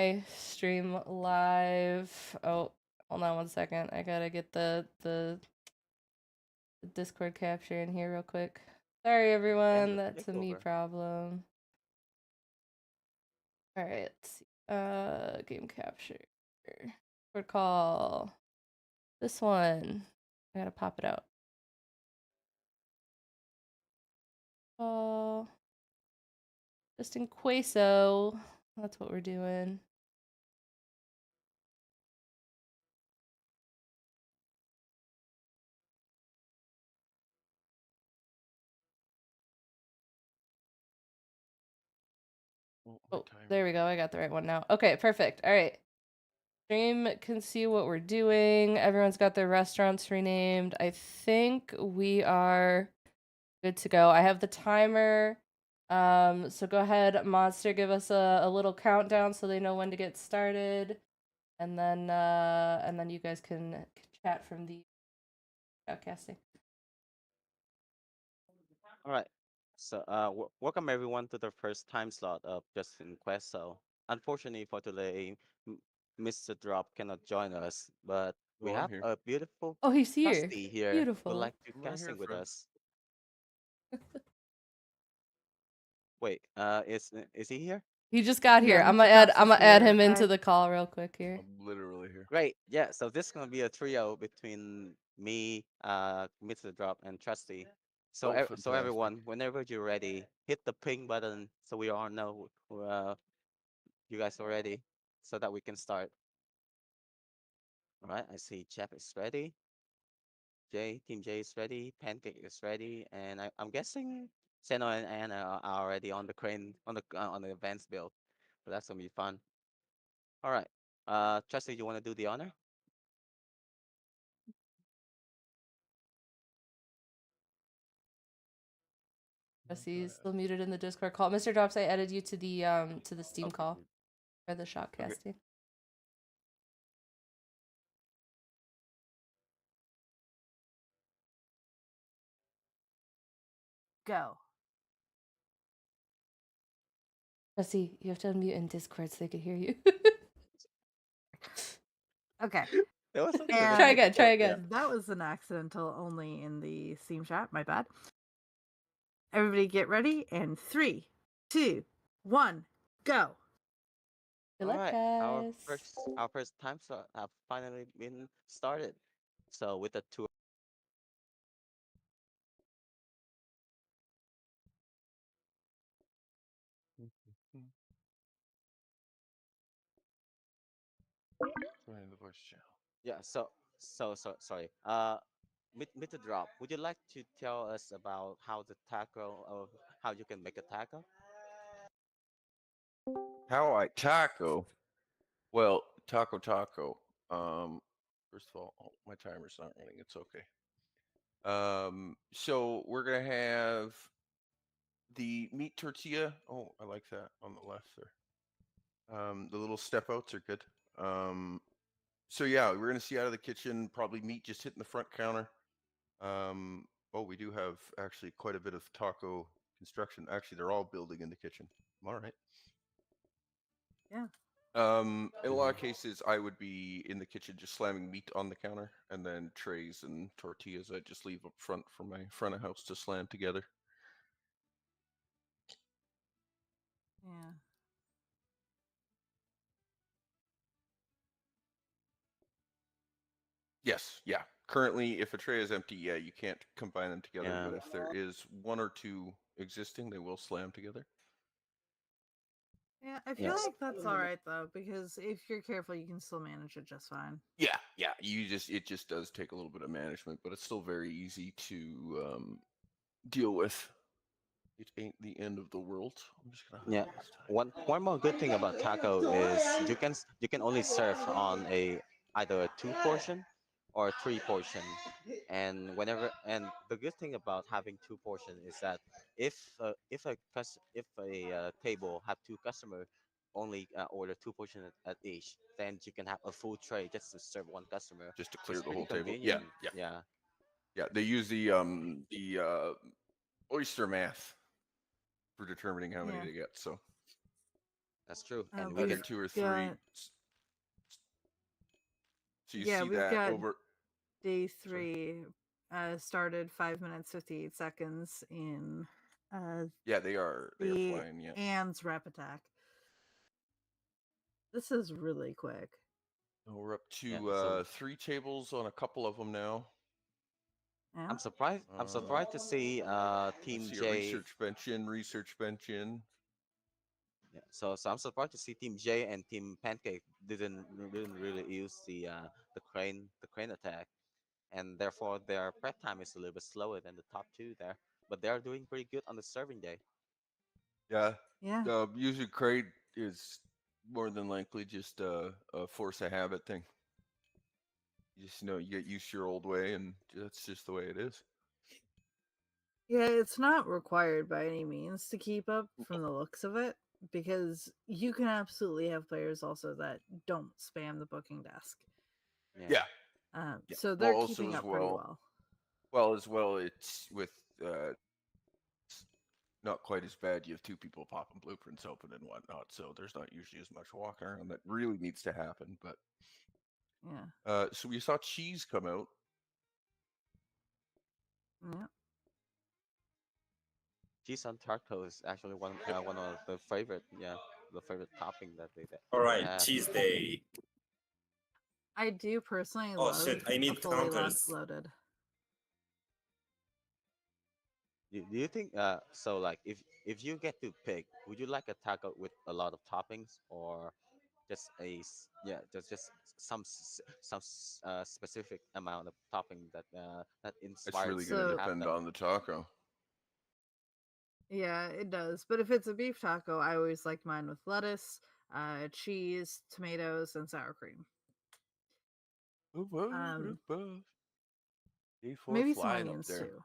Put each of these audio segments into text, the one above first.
my stream live. Oh, hold on one second. I gotta get the Discord capture in here real quick. Sorry, everyone. That's a me problem. All right. Let's see. Game capture. Discord call. This one. I gotta pop it out. Oh. Just in Queso. That's what we're doing. Oh, there we go. I got the right one now. Okay, perfect. All right. Stream can see what we're doing. Everyone's got their restaurants renamed. I think we are good to go. I have the timer. So go ahead, Monster, give us a little countdown so they know when to get started. And then you guys can chat from the outcasting. All right. So, welcome everyone to the first time slot of Just in Queso. Unfortunately for today, Mr. Drop cannot join us, but we have a beautiful Oh, he's here. Trusty here who would Beautiful. like to casting with us. Wait, is he here? He just got here. Yeah, I'm Mr. gonna Drops is add here. him into the call real quick here. I'm literally here. Great. Yeah. So this is gonna be a trio between me, Mr. Drop, and Trusty. So Oh, so fantastic. everyone, whenever you're ready, hit the ping button so we all know you guys are ready, so that we can start. All right. I see Jeff is ready. Team J is ready. Pancake is ready, and I'm guessing Seno and Anna are already on the crane on the advanced build. So that's gonna be fun. All right. Trusty, you want to do the honor? He's still muted in the Discord call. Mr. Drops, I added you to the Steam call for the shot casting. Okay. Go. Jesse, you have to unmute in Discord so they can hear you. Okay. Try again. Try again. That was an accidental only in the Steam chat. My bad. Everybody get ready. And 3, 2, 1, go. Good luck, guys. Our first time slot have finally been started. So with the two. The voice channel. Yeah. Sorry. Mr. Drop, would you like to tell us about how how you can make a taco? How I taco? Well, taco. First of all, my timer's not running. It's okay. So we're gonna have the meat tortilla. Oh, I like that on the left there. The little step outs are good. So yeah, we're gonna see out of the kitchen, probably meat just hitting the front counter. Oh, we do have actually quite a bit of taco construction. Actually, they're all building in the kitchen. All right. Yeah. In a lot of cases, I would be in the kitchen just slamming meat on the counter, and then trays and tortillas I just leave up front for my front of house to slam together. Yeah. Yes, yeah. Currently, if a tray is empty, yeah, you can't combine them together. Yeah. But if there is one or two existing, they will slam together. Yeah, I feel like that's all right though, because if you're careful, you can still manage it just fine. Yeah. It just does take a little bit of management, but it's still very easy to deal with. It ain't the end of the world. I'm just gonna One more good thing about taco is you can only serve on either a 2-portion or a 3-portion, and the good thing about having 2-portion is that if a table have 2 customers only order 2 portion at each, then you can have a full tray just to serve 1 customer, just to clear it's the whole table. convenient. Yeah. They use the oyster math for determining how many they get. So That's true, and we I We've can. think 2 or 3. got So you yeah, see we've that got over. day Sorry. 3 started 5 minutes 58 seconds in Yeah, they are the flying. Yeah. Anne's rep attack. This is really quick. We're up Yeah, to so 3 tables on a couple of them now. Yeah. I'm surprised. I'm surprised to see Let's Team see a J. research bench in. Yeah, so I'm surprised to see Team J and Team Pancake didn't really use the crane attack, and therefore their prep time is a little bit slower than the top two there. But they are doing pretty good on the serving day. Yeah. Yeah. Usually crate is more than likely just a force of habit thing. You just you get used to your old way, and that's just the way it is. Yeah, it's not required by any means to keep up from the looks of it, because you can absolutely have players also that don't spam the booking desk. Yeah. Yeah. Yeah. So Well, they're also keeping as up pretty well. well. It's with it's not quite as bad. You have 2 people popping blueprints open and whatnot, so there's not usually as much walking around that really needs to happen. But Yeah. so we saw cheese come out. Yeah. Cheese on taco is actually one of the favorite topping that All they right, have. cheese day. I do personally Oh love shit, I a need fully counters. loaded. Do you think so like if you get to pick, would you like a taco with a lot of toppings or just just some specific amount of topping that It's inspired really you going to to So have depend them? on the taco. yeah, it does. But if it's a beef taco, I always like mine with lettuce, cheese, tomatoes, and sour cream. Um, A4 maybe some flying up onions there. too.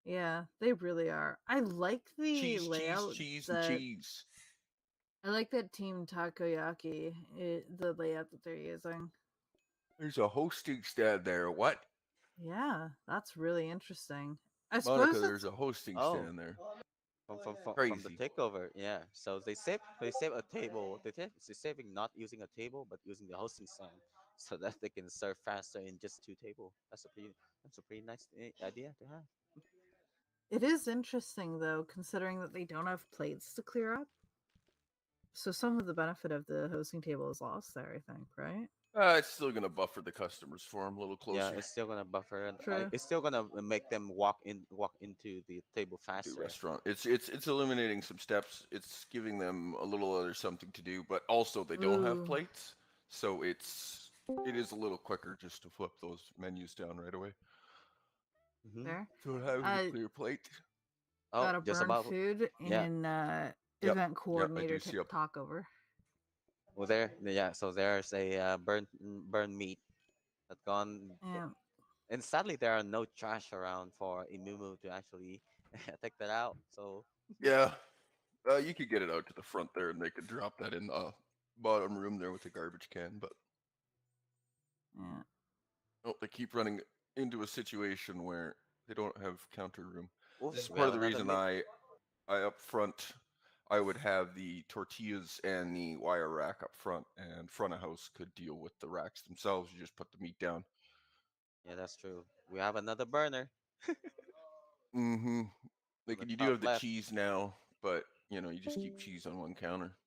Yeah, they really are. I like the layout And that cheese. I like that Team Takoyaki, the layout that they're using. There's a hosting stand there. What? Yeah, that's really interesting. I Monica, suppose there's it's a hosting Oh, stand there. from the Crazy. takeover, yeah. So they save a table. They're saving not using a table but using the hosting stand so that they can serve faster in just 2 tables. That's a pretty nice idea to have. it is interesting though, considering that they don't have plates to clear up. So some of the benefit of the hosting table is lost there, I think, right? It's still going to buffer the customers for them a little Yeah, closer it's still gonna buffer and True. it's still gonna make them walk into the table to faster. restaurant. It's eliminating some steps. It's giving them a little other something to do, but also they don't have Ooh, plates, so it is a little quicker just to flip those menus down right away. Hmm. there. So having a Uh, clear plate. Oh, got a just burn about. food Yeah. in Yep. event Yep. I coordinator do see up. talkover. Well, so there's a burnt meat that gone, Yeah. and sadly there are no trash around for Imumu to actually take that out. So Yeah. You could get it out to the front there, and they could drop that in the bottom room there with the garbage can. But Yeah. oh, they keep running into a situation where they don't have counter room. This is we part have of the another reason meat. I up front, I would have the tortillas and the wire rack up front, and front of house could deal with the racks themselves. You just put the meat down. Yeah, that's true. We have another burner Mm-hmm. on Like, the you do top have the left. cheese now, but you just keep cheese on one counter.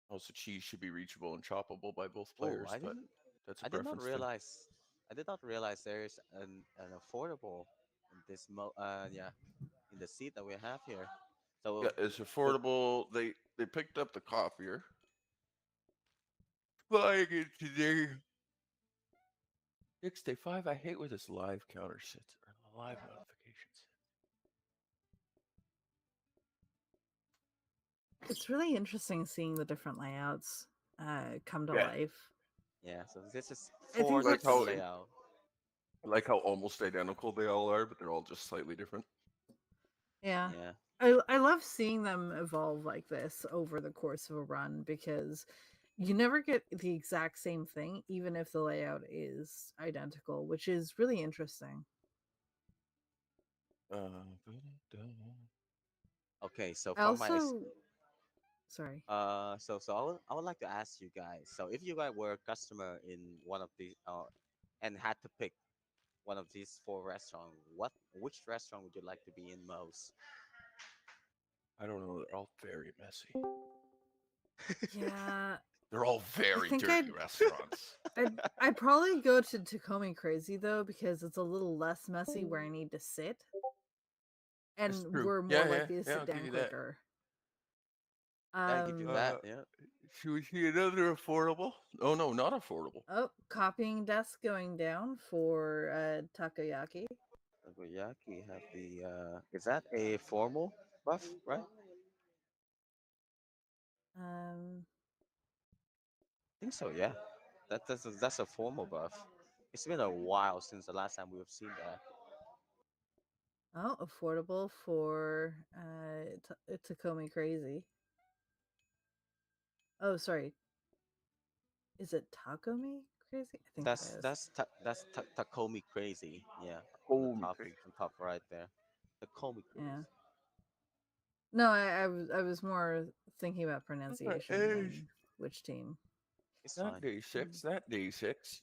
Also, cheese should be reachable and choppable by both Oh, players, but that's a I did not preference thing. realize. I did not realize there's an affordable in in the seat that we have here. Yeah, So it's so affordable. They picked up the copier. Buying it today. Next day 5. I hate where this live counter sits or the live notifications. It's really interesting seeing the different layouts come to Yeah. life. yeah, so this is I think forced Like that's how layout. I like how almost identical they all are, but they're all just slightly different. yeah. Yeah. I love seeing them evolve like this over the course of a run, because you never get the exact same thing, even if the layout is identical, which is really interesting. Uh, Okay, so I also Sorry. I would like to ask you guys. So if you guys were a customer in one of the and had to pick one of these four restaurants, which restaurant would you like to be in most? I don't know. They're all very messy. Yeah, They're all I very think dirty restaurants. I'd probably go to Tacoma Crazy though because it's a little less messy where I need to sit, That's and true. we're more Yeah, yeah, likely to yeah. sit I'll give down you that. quicker. I give you that. Um. Yeah. Should we see another affordable? Oh no, not affordable. Oh, copying desk going down for takoyaki. Takoyaki have the. Is that a formal buff? Right. I Um. think so. Yeah. That's a formal buff. It's been a while since the last time we've seen that. Oh, affordable for Tacoma Crazy. Oh, sorry. Is it Takomi Crazy? I think it is. Takomi crazy. Yeah, Oh, me crazy. on top right there. Takomi Yeah. crazy. No, I was more thinking about pronunciation Hey, than which team. It's not fine. day six. Not day six.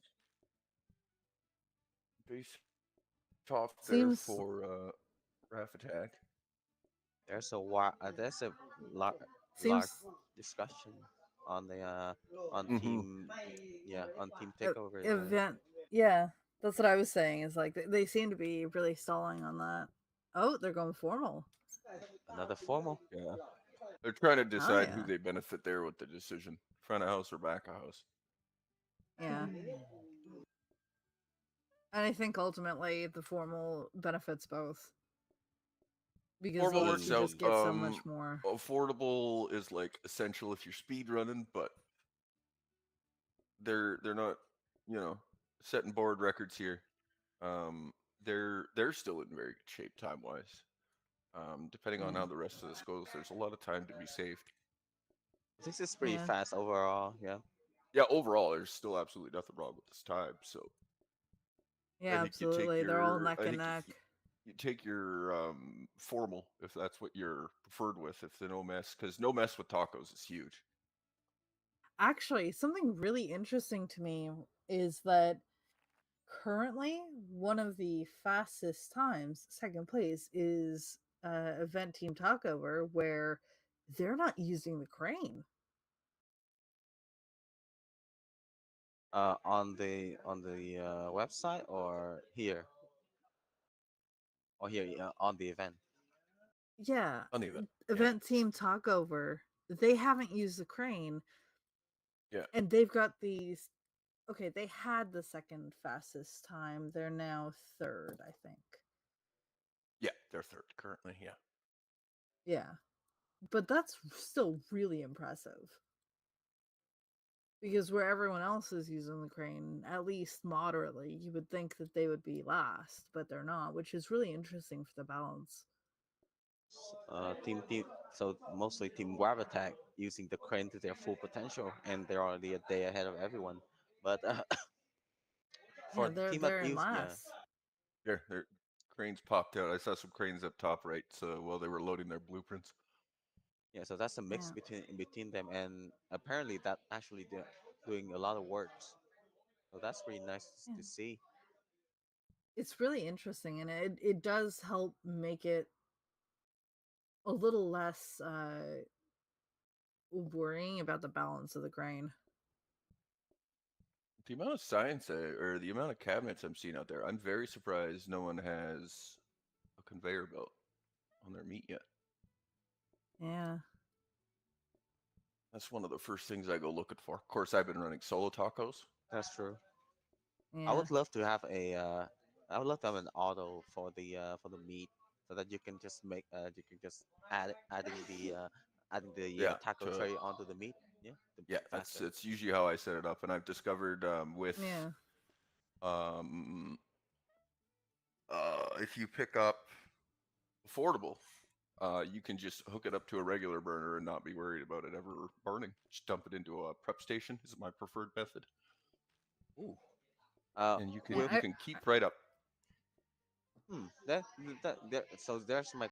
Base off there Seems for Raf Attack. There's a lar- large seems discussion on the on Mm-hmm. team on team takeover there. event. Yeah, that's what I was saying. Is like they seem to be really stalling on that. Oh, they're going formal. Another formal. Yeah. They're trying to Oh decide who yeah, they benefit there with the decision. Front of house or back of house. yeah. And I think ultimately the formal benefits both because it Formal lets works you out. just get so much more. Affordable is like essential if you're speed running, but they're not, you know, setting board records here. They're still in very good shape time wise. Depending on Yeah, how the rest of this goes, there's a lot of time to be saved. This is pretty yeah, fast overall. Yeah. Yeah, overall, there's still absolutely nothing wrong with this time. So I yeah. think you take Absolutely, they're all your, neck I and think neck. you take your formal if that's what you're preferred with. If the no mess, because no mess with tacos is huge. Actually, something really interesting to me is that currently one of the fastest times, second place, is event team talkover where they're not using the crane. On the website or here yeah, on the event. Yeah, Uneven. Yeah. event team talkover. They haven't used the crane, Yeah. and they've got these. Okay, they had the second fastest time. They're now third, I think. Yeah. They're third currently. Yeah. Yeah, but that's still really impressive. Because where everyone else is using the crane, at least moderately, you would think that they would be last, but they're not, which is really interesting for the balance. Team so mostly Team Gravitak using the crane to their full potential, and they're already a day ahead of everyone. But Yeah, for the they're team at they're in news, yeah, last. Their cranes popped out. I saw some cranes up top right. So while they were loading their blueprints. yeah. So that's a mix Yeah, between them, and apparently that actually they're doing a lot of works. So that's pretty nice yeah. to see. It's really interesting, and it does help make it a little less worrying about the balance of the grain. The amount of science or the amount of cabinets I'm seeing out there, I'm very surprised no one has a conveyor belt on their meat yet. Yeah, That's one of the first things I go looking for. Of course, I've been running solo tacos. That's true. I yeah, would love to have a I would love to have an auto for the meat, so that you can just adding the Yeah, taco to tray onto the meat, yeah, to yeah, be faster. that's usually how I set it up. And I've discovered with yeah, um if you pick up affordable, you can just hook it up to a regular burner and not be worried about it ever burning. Just dump it into a prep station is my preferred method. Ooh. Uh, And you yeah. can keep right up. that so there's my